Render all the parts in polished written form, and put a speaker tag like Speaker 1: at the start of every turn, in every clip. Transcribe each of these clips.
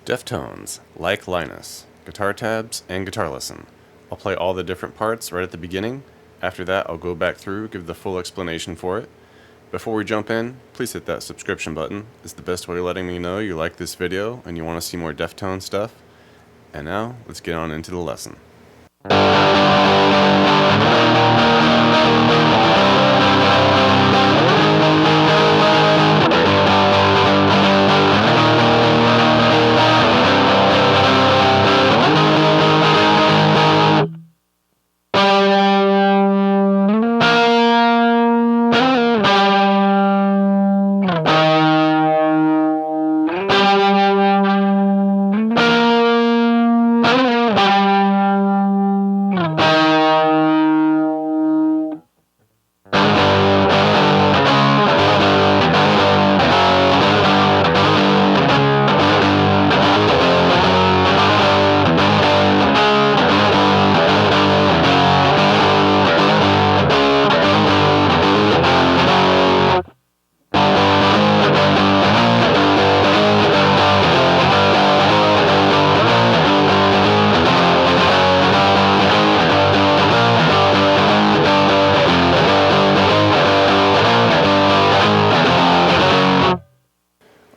Speaker 1: Deftones, like Linus, guitar tabs, and guitar lesson. I'll play all the different parts right at the beginning. After that, I'll go back through, give the full explanation for it. Before we jump in, please hit that subscription button. It's the best way of letting me know you like this video and you want to see more Deftones stuff. And now, let's get on into the lesson.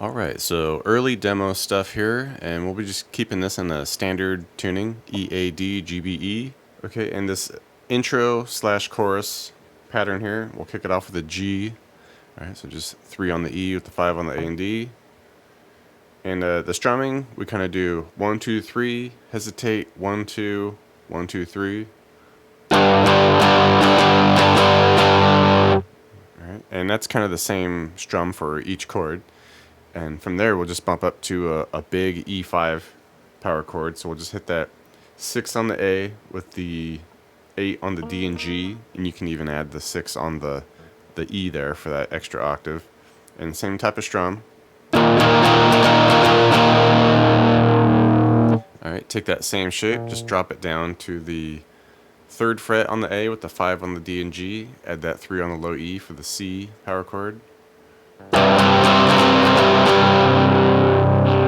Speaker 1: Alright, so early demo stuff here, and we'll be just keeping this in the standard tuning, E, A, D, G, B, E. Okay, and this intro slash chorus pattern here, we'll kick it off with a G. Alright, so just 3 on the E with the 5 on the A and D. And the strumming, we kind of do 1, 2, 3, hesitate, 1, 2, 1, 2, 3. Alright, and that's kind of the same strum for each chord. And from there, we'll just bump up to a big E5 power chord. So we'll just hit that 6 on the A with the 8 on the D and G. And you can even add the 6 on the E there for that extra octave. And same type of strum. Alright, take that same shape, just drop it down to the 3rd fret on the A with the 5 on the D and G. Add that 3 on the low E for the C power chord.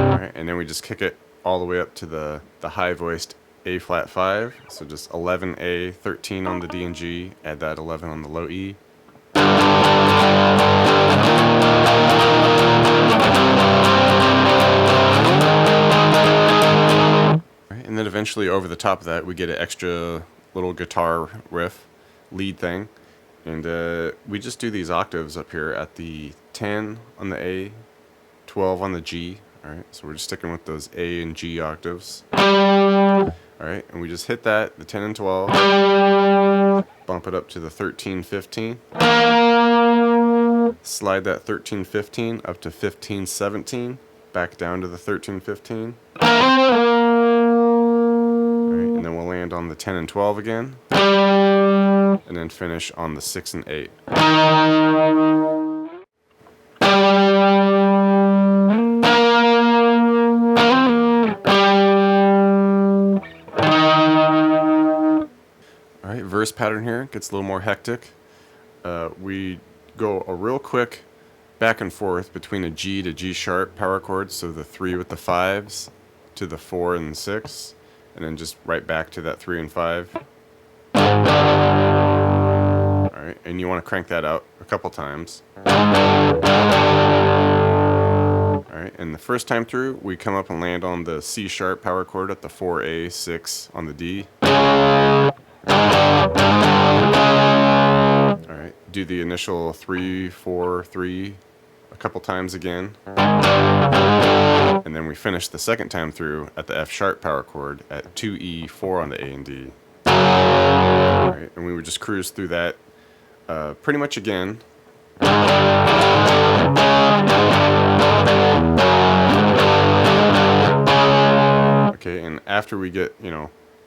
Speaker 1: Alright, and then we just kick it all the way up to the high voiced A flat 5. So just 11 A, 13 on the D and G, add that 11 on the low E. Alright, and then eventually over the top of that we get an extra little guitar riff, lead thing. And we just do these octaves up here at the 10 on the A, 12 on the G. Alright, so we're just sticking with those A and G octaves. Alright, and we just hit that, the 10 and 12. Bump it up to the 13, 15. Slide that 13, 15 up to 15, 17. Back down to the 13, 15. Alright, and then we'll land on the 10 and 12 again. And then finish on the 6 and 8. Alright, verse pattern here gets a little more hectic. We go a real quick back and forth between a G to G sharp power chord, so the 3 with the 5s to the 4 and 6, and then just right back to that 3 and 5. Alright, and you want to crank that out a couple times. Alright, and the first time through, we come up and land on the C sharp power chord at the 4A, 6 on the D. Alright, do the initial 3, 4, 3 a couple times again. And then we finish the second time through at the F sharp power chord at 2E, 4 on the A and D. Alright, and we would just cruise through that pretty much again. Okay, and after we get,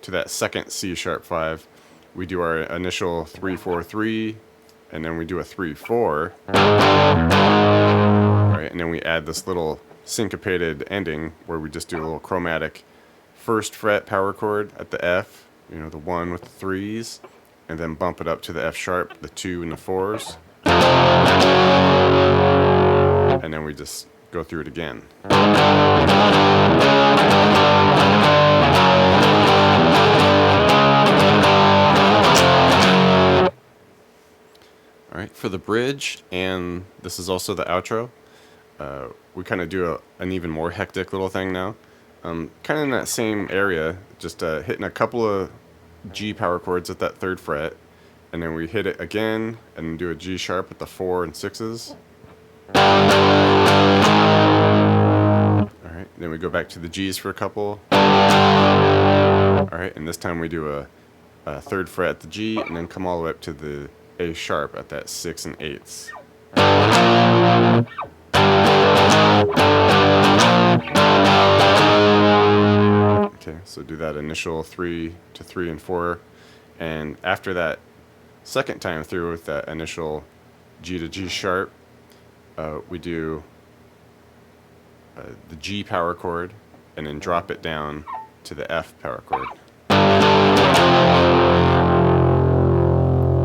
Speaker 1: to that second C sharp 5, we do our initial 3, 4, 3, and then we do a 3, 4. Alright, and then we add this little syncopated ending where we just do a little chromatic 1st fret power chord at the F, the 1 with the 3s, and then bump it up to the F sharp, the 2 and the 4s. And then we just go through it again. For the bridge, and this is also the outro, we kind of do an even more hectic little thing now. Kind of in that same area, just hitting a couple of G power chords at that 3rd fret, and then we hit it again and do a G sharp at the 4 and 6s. Alright, then we go back to the G's for a couple. Alright, and this time we do a 3rd fret at the G, and then come all the way up to the A sharp at that 6 and 8s. Okay, so do that initial 3 to 3 and 4, and after that second time through with that initial G to G sharp, we do the G power chord and then drop it down to the F power chord.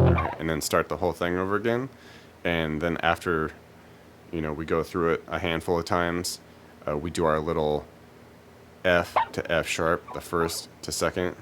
Speaker 1: Alright, and then start the whole thing over again, and then after we go through it a handful of times, we do our little F to F sharp, the 1st to 2nd.